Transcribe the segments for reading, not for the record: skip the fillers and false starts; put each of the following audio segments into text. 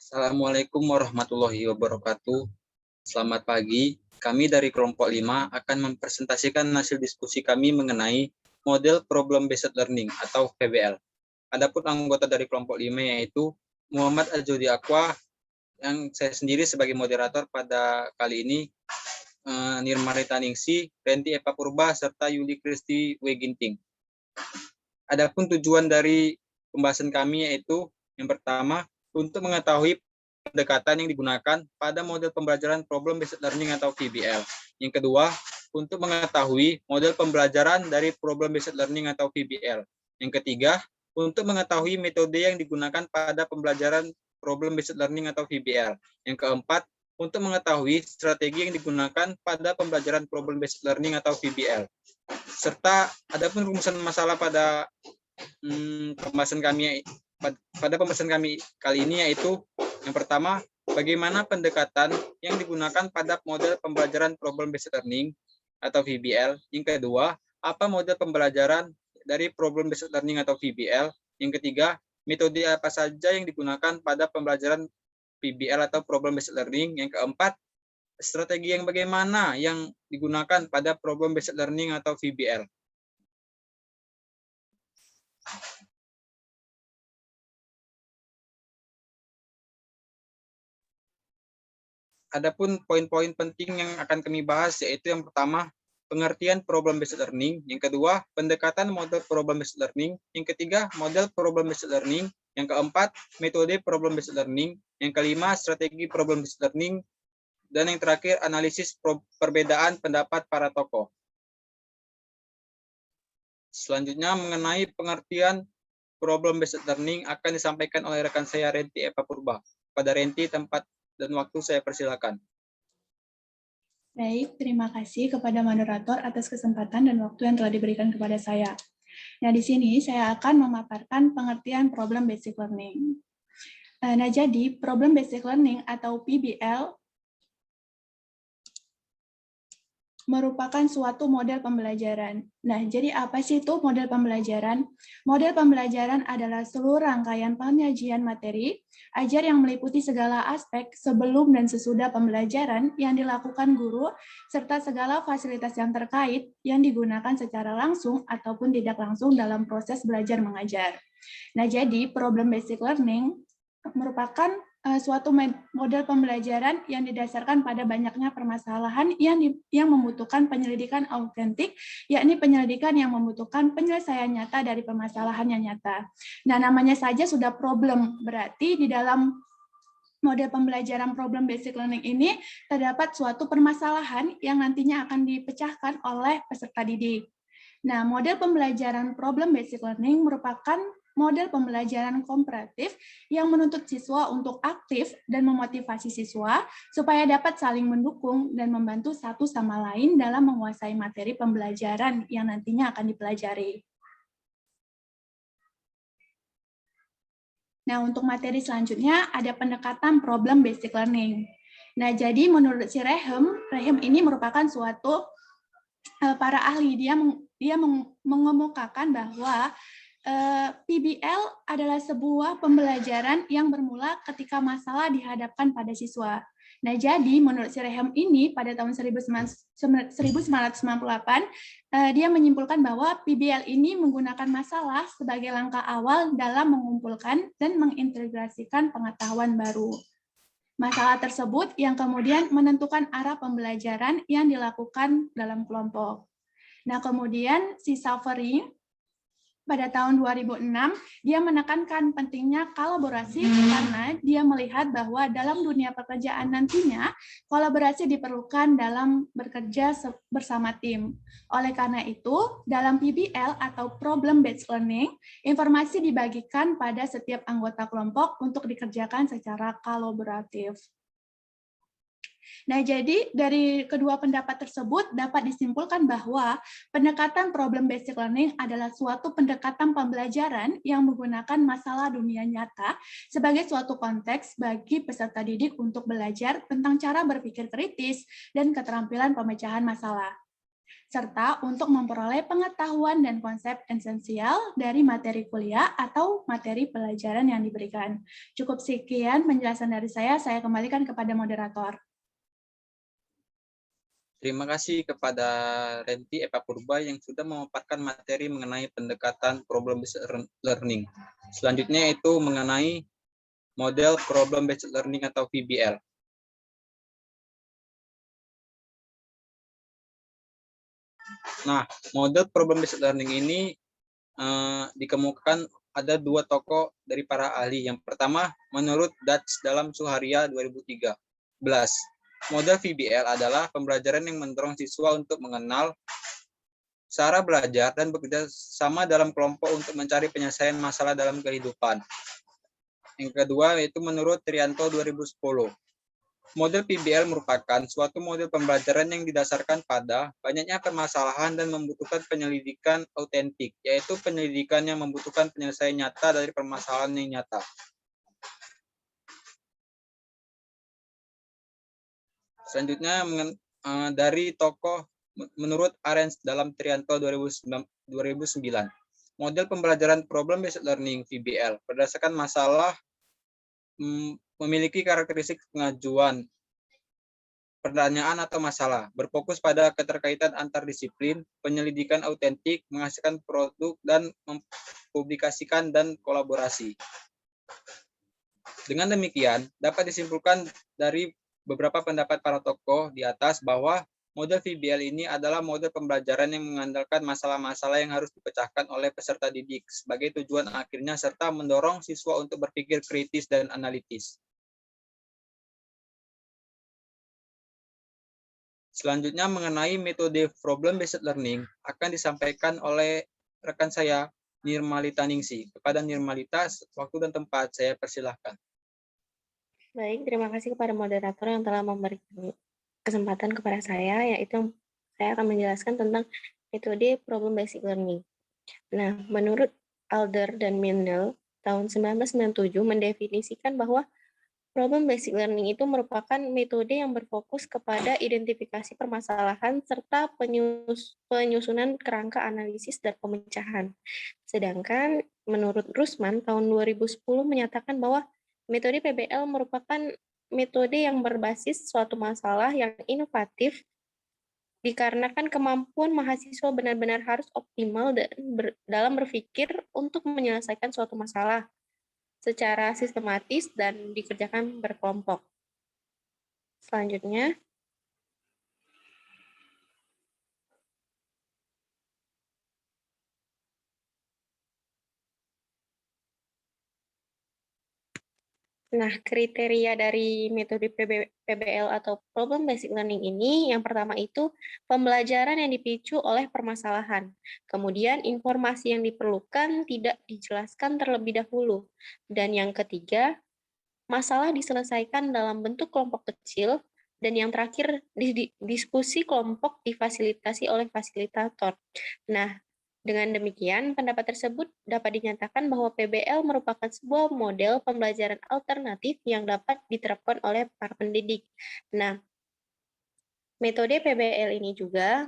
Assalamualaikum warahmatullahi wabarakatuh. Selamat pagi. Kami dari kelompok 5 akan mempresentasikan hasil diskusi kami mengenai model problem based learning atau PBL. Adapun anggota dari kelompok 5 yaitu Muhammad Aljodi Akwa, yang saya sendiri sebagai moderator pada kali ini, Nirma Ritaningsi, Renti Eva Purba, serta Yuli Kristi Weginting. Adapun tujuan dari pembahasan kami yaitu yang pertama, untuk mengetahui pendekatan yang digunakan pada model pembelajaran problem based learning atau PBL. Yang kedua, untuk mengetahui model pembelajaran dari problem based learning atau PBL. Yang ketiga, untuk mengetahui metode yang digunakan pada pembelajaran problem based learning atau PBL. Yang keempat, untuk mengetahui strategi yang digunakan pada pembelajaran problem based learning atau PBL. Serta adapun rumusan masalah pada pembahasan kami kali ini yaitu yang pertama, bagaimana pendekatan yang digunakan pada model pembelajaran problem based learning atau PBL. Yang kedua, apa model pembelajaran dari problem based learning atau PBL. Yang ketiga, metode apa saja yang digunakan pada pembelajaran PBL atau problem based learning. Yang keempat, strategi yang bagaimana yang digunakan pada problem based learning atau PBL. Adapun poin-poin penting yang akan kami bahas yaitu yang pertama, pengertian problem based learning, yang kedua, pendekatan model problem based learning, yang ketiga, model problem based learning, yang keempat, metode problem based learning, yang kelima, strategi problem based learning, dan yang terakhir, analisis perbedaan pendapat para tokoh. Selanjutnya mengenai pengertian problem based learning akan disampaikan oleh rekan saya Renti Eva Purba. Pada Renti, tempat dan waktu saya persilakan. Baik, terima kasih kepada moderator atas kesempatan dan waktu yang telah diberikan kepada saya. Nah, di sini saya akan memaparkan pengertian problem basic learning. Nah, jadi problem basic learning atau PBL merupakan suatu model pembelajaran. Nah, jadi apa sih itu model pembelajaran? Model pembelajaran adalah seluruh rangkaian penyajian materi, ajar yang meliputi segala aspek sebelum dan sesudah pembelajaran yang dilakukan guru, serta segala fasilitas yang terkait yang digunakan secara langsung ataupun tidak langsung dalam proses belajar mengajar. Nah, jadi problem basic learning merupakan suatu model pembelajaran yang didasarkan pada banyaknya permasalahan yang membutuhkan penyelidikan autentik, yakni penyelidikan yang membutuhkan penyelesaian nyata dari permasalahan yang nyata. Nah, namanya saja sudah problem, berarti di dalam model pembelajaran problem basic learning ini terdapat suatu permasalahan yang nantinya akan dipecahkan oleh peserta didik. Nah, model pembelajaran problem basic learning merupakan model pembelajaran komparatif yang menuntut siswa untuk aktif dan memotivasi siswa supaya dapat saling mendukung dan membantu satu sama lain dalam menguasai materi pembelajaran yang nantinya akan dipelajari. Nah, untuk materi selanjutnya ada pendekatan problem basic learning. Nah, jadi menurut si Rehem ini merupakan suatu para ahli, dia mengemukakan bahwa PBL adalah sebuah pembelajaran yang bermula ketika masalah dihadapkan pada siswa. Nah, jadi menurut si Rehem ini pada tahun 1998, dia menyimpulkan bahwa PBL ini menggunakan masalah sebagai langkah awal dalam mengumpulkan dan mengintegrasikan pengetahuan baru. Masalah tersebut yang kemudian menentukan arah pembelajaran yang dilakukan dalam kelompok. Nah, kemudian si Savary pada tahun 2006, dia menekankan pentingnya kolaborasi karena dia melihat bahwa dalam dunia pekerjaan nantinya, kolaborasi diperlukan dalam bekerja bersama tim. Oleh karena itu, dalam PBL atau Problem Based Learning, informasi dibagikan pada setiap anggota kelompok untuk dikerjakan secara kolaboratif. Nah, jadi dari kedua pendapat tersebut dapat disimpulkan bahwa pendekatan problem basic learning adalah suatu pendekatan pembelajaran yang menggunakan masalah dunia nyata sebagai suatu konteks bagi peserta didik untuk belajar tentang cara berpikir kritis dan keterampilan pemecahan masalah. serta untuk memperoleh pengetahuan dan konsep esensial dari materi kuliah atau materi pelajaran yang diberikan. Cukup sekian penjelasan dari saya kembalikan kepada moderator. Terima kasih kepada Renti Eva Purba yang sudah memaparkan materi mengenai pendekatan problem-based learning. Selanjutnya itu mengenai model problem-based learning atau PBL. Nah, model problem-based learning ini dikemukakan ada dua tokoh dari para ahli. Yang pertama, menurut Dutch dalam Suharia 2013. Model VBL adalah pembelajaran yang mendorong siswa untuk mengenal cara belajar dan bekerja sama dalam kelompok untuk mencari penyelesaian masalah dalam kehidupan. Yang kedua yaitu menurut Trianto 2010. Model PBL merupakan suatu model pembelajaran yang didasarkan pada banyaknya permasalahan dan membutuhkan penyelidikan autentik, yaitu penyelidikan yang membutuhkan penyelesaian nyata dari permasalahan yang nyata. Selanjutnya dari tokoh menurut Arens dalam Trianto 2009, model pembelajaran problem-based learning (VBL) berdasarkan masalah memiliki karakteristik pengajuan pertanyaan atau masalah, berfokus pada keterkaitan antar disiplin, penyelidikan autentik, menghasilkan produk, dan mempublikasikan dan kolaborasi. Dengan demikian, dapat disimpulkan dari beberapa pendapat para tokoh di atas bahwa model VBL ini adalah model pembelajaran yang mengandalkan masalah-masalah yang harus dipecahkan oleh peserta didik sebagai tujuan akhirnya serta mendorong siswa untuk berpikir kritis dan analitis. Selanjutnya mengenai metode problem-based learning akan disampaikan oleh rekan saya, Nirmalita Ningsi. Kepada Nirmalita, waktu dan tempat saya persilahkan. Baik, terima kasih kepada moderator yang telah memberi kesempatan kepada saya, yaitu saya akan menjelaskan tentang metode problem-based learning. Nah, menurut Alder dan Mendel, tahun 1997 mendefinisikan bahwa problem-based learning itu merupakan metode yang berfokus kepada identifikasi permasalahan serta penyusunan kerangka analisis dan pemecahan. Sedangkan menurut Rusman tahun 2010 menyatakan bahwa metode PBL merupakan metode yang berbasis suatu masalah yang inovatif dikarenakan kemampuan mahasiswa benar-benar harus optimal dalam berpikir untuk menyelesaikan suatu masalah secara sistematis dan dikerjakan berkelompok. Selanjutnya, nah, kriteria dari metode PBL atau Problem Basic Learning ini, yang pertama itu pembelajaran yang dipicu oleh permasalahan. Kemudian informasi yang diperlukan tidak dijelaskan terlebih dahulu. Dan yang ketiga, masalah diselesaikan dalam bentuk kelompok kecil. Dan yang terakhir, diskusi kelompok difasilitasi oleh fasilitator. Nah, dengan demikian, pendapat tersebut dapat dinyatakan bahwa PBL merupakan sebuah model pembelajaran alternatif yang dapat diterapkan oleh para pendidik. Nah, metode PBL ini juga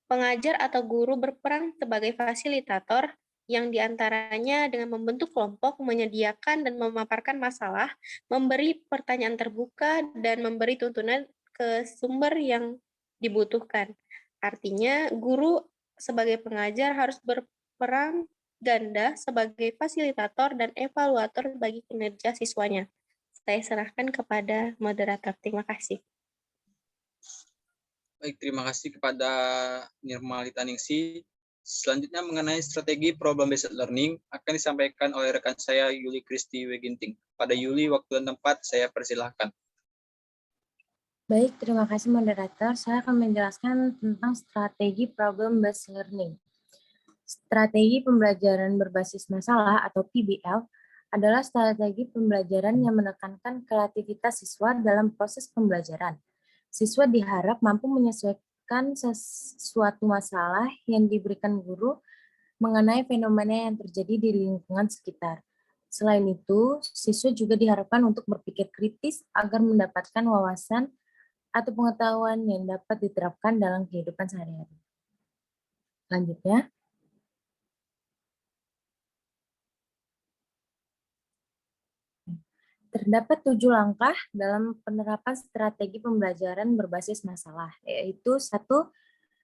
pengajar atau guru berperan sebagai fasilitator yang diantaranya dengan membentuk kelompok, menyediakan dan memaparkan masalah, memberi pertanyaan terbuka, dan memberi tuntunan ke sumber yang dibutuhkan. Artinya, guru sebagai pengajar harus berperan ganda sebagai fasilitator dan evaluator bagi kinerja siswanya. Saya serahkan kepada moderator. Terima kasih. Baik, terima kasih kepada Nirmalita Ningsi. Selanjutnya mengenai strategi problem-based learning akan disampaikan oleh rekan saya Yuli Kristi Weginting. Pada Yuli, waktu dan tempat saya persilahkan. Baik, terima kasih moderator. Saya akan menjelaskan tentang strategi problem-based learning. Strategi pembelajaran berbasis masalah atau PBL adalah strategi pembelajaran yang menekankan kreativitas siswa dalam proses pembelajaran. Siswa diharap mampu menyesuaikan sesuatu masalah yang diberikan guru mengenai fenomena yang terjadi di lingkungan sekitar. Selain itu, siswa juga diharapkan untuk berpikir kritis agar mendapatkan wawasan atau pengetahuan yang dapat diterapkan dalam kehidupan sehari-hari. Selanjutnya, terdapat 7 langkah dalam penerapan strategi pembelajaran berbasis masalah, yaitu 1.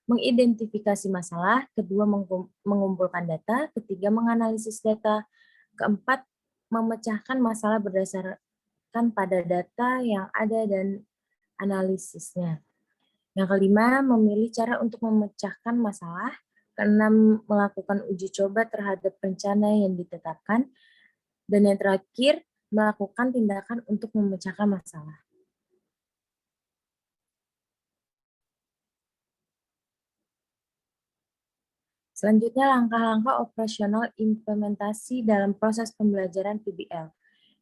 Mengidentifikasi masalah, kedua mengumpulkan data, ketiga menganalisis data, keempat memecahkan masalah berdasarkan pada data yang ada dan analisisnya. Yang kelima, memilih cara untuk memecahkan masalah, keenam melakukan uji coba terhadap rencana yang ditetapkan, dan yang terakhir melakukan tindakan untuk memecahkan masalah. Selanjutnya, langkah-langkah operasional implementasi dalam proses pembelajaran PBL.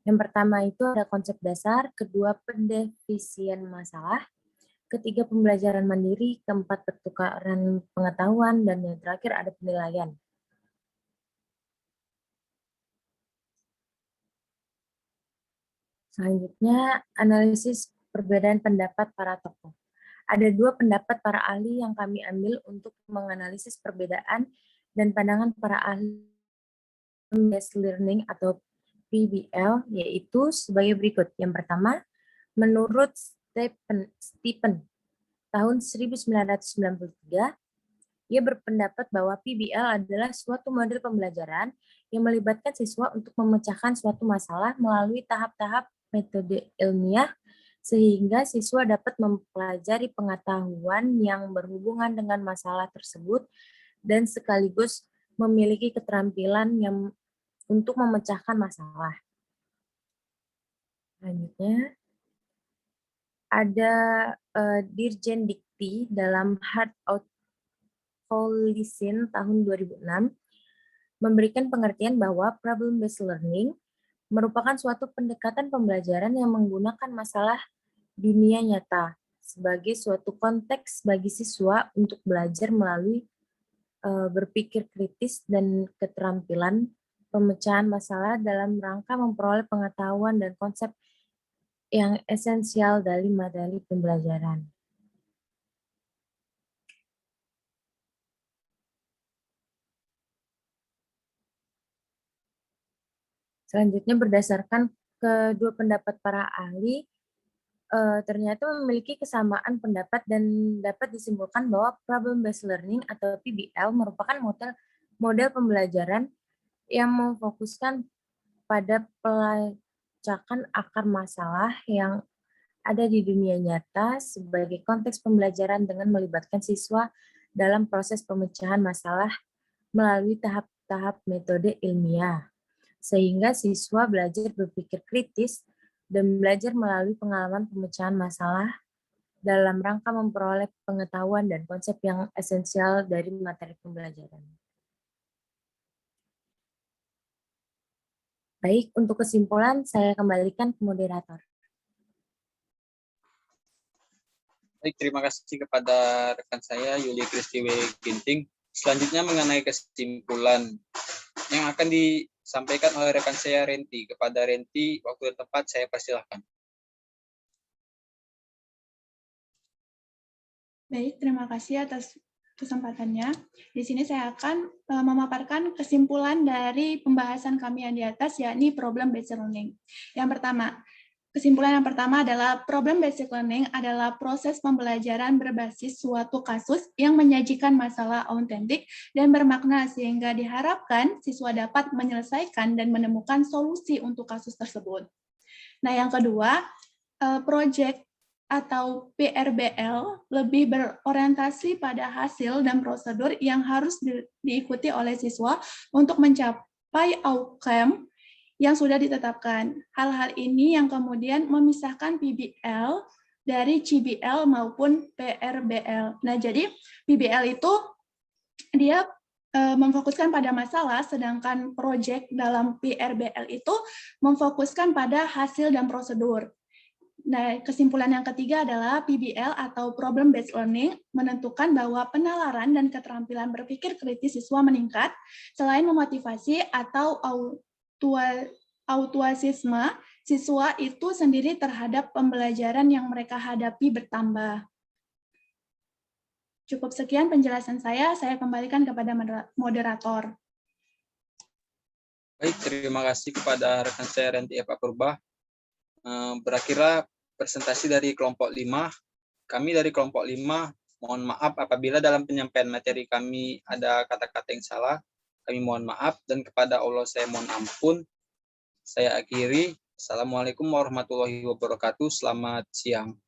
Yang pertama itu ada konsep dasar, kedua pendefinisian masalah, ketiga pembelajaran mandiri, keempat pertukaran pengetahuan, dan yang terakhir ada penilaian. Selanjutnya, analisis perbedaan pendapat para tokoh. Ada 2 pendapat para ahli yang kami ambil untuk menganalisis perbedaan dan pandangan para ahli based learning atau PBL, yaitu sebagai berikut. Yang pertama, menurut Stephen tahun 1993, ia berpendapat bahwa PBL adalah suatu model pembelajaran yang melibatkan siswa untuk memecahkan suatu masalah melalui tahap-tahap metode ilmiah, sehingga siswa dapat mempelajari pengetahuan yang berhubungan dengan masalah tersebut dan sekaligus memiliki keterampilan yang untuk memecahkan masalah. Selanjutnya, ada Dirjen Dikti dalam Heart of Policing tahun 2006 memberikan pengertian bahwa problem-based learning merupakan suatu pendekatan pembelajaran yang menggunakan masalah dunia nyata sebagai suatu konteks bagi siswa untuk belajar melalui berpikir kritis dan keterampilan pemecahan masalah dalam rangka memperoleh pengetahuan dan konsep yang esensial dari materi pembelajaran. Selanjutnya, berdasarkan kedua pendapat para ahli, ternyata memiliki kesamaan pendapat dan dapat disimpulkan bahwa problem-based learning atau PBL merupakan model pembelajaran yang memfokuskan pada pelacakan akar masalah yang ada di dunia nyata sebagai konteks pembelajaran dengan melibatkan siswa dalam proses pemecahan masalah melalui tahap-tahap metode ilmiah, sehingga siswa belajar berpikir kritis dan belajar melalui pengalaman pemecahan masalah dalam rangka memperoleh pengetahuan dan konsep yang esensial dari materi pembelajaran. Baik, untuk kesimpulan saya kembalikan ke moderator. Baik, terima kasih kepada rekan saya Yuli Kristiwe Ginting. Selanjutnya mengenai kesimpulan yang akan disampaikan oleh rekan saya Renti. Kepada Renti, waktu dan tempat saya persilahkan. Baik, terima kasih atas kesempatannya. Di sini saya akan memaparkan kesimpulan dari pembahasan kami yang di atas, yakni problem-based learning. Kesimpulan yang pertama adalah problem-based learning adalah proses pembelajaran berbasis suatu kasus yang menyajikan masalah autentik dan bermakna sehingga diharapkan siswa dapat menyelesaikan dan menemukan solusi untuk kasus tersebut. Nah, yang kedua, project atau PRBL lebih berorientasi pada hasil dan prosedur yang harus diikuti oleh siswa untuk mencapai outcome yang sudah ditetapkan. Hal-hal ini yang kemudian memisahkan PBL dari CBL maupun PRBL. Nah, jadi PBL itu dia memfokuskan pada masalah, sedangkan proyek dalam PRBL itu memfokuskan pada hasil dan prosedur. Nah, kesimpulan yang ketiga adalah PBL atau Problem-Based Learning menentukan bahwa penalaran dan keterampilan berpikir kritis siswa meningkat selain memotivasi atau autuasisme siswa itu sendiri terhadap pembelajaran yang mereka hadapi bertambah. Cukup sekian penjelasan saya kembalikan kepada moderator. Baik, terima kasih kepada rekan saya Renti Eva Purba. Berakhirlah presentasi dari kelompok 5. Kami dari kelompok 5 mohon maaf apabila dalam penyampaian materi kami ada kata-kata yang salah. Kami mohon maaf dan kepada Allah saya mohon ampun. Saya akhiri. Assalamualaikum warahmatullahi wabarakatuh. Selamat siang.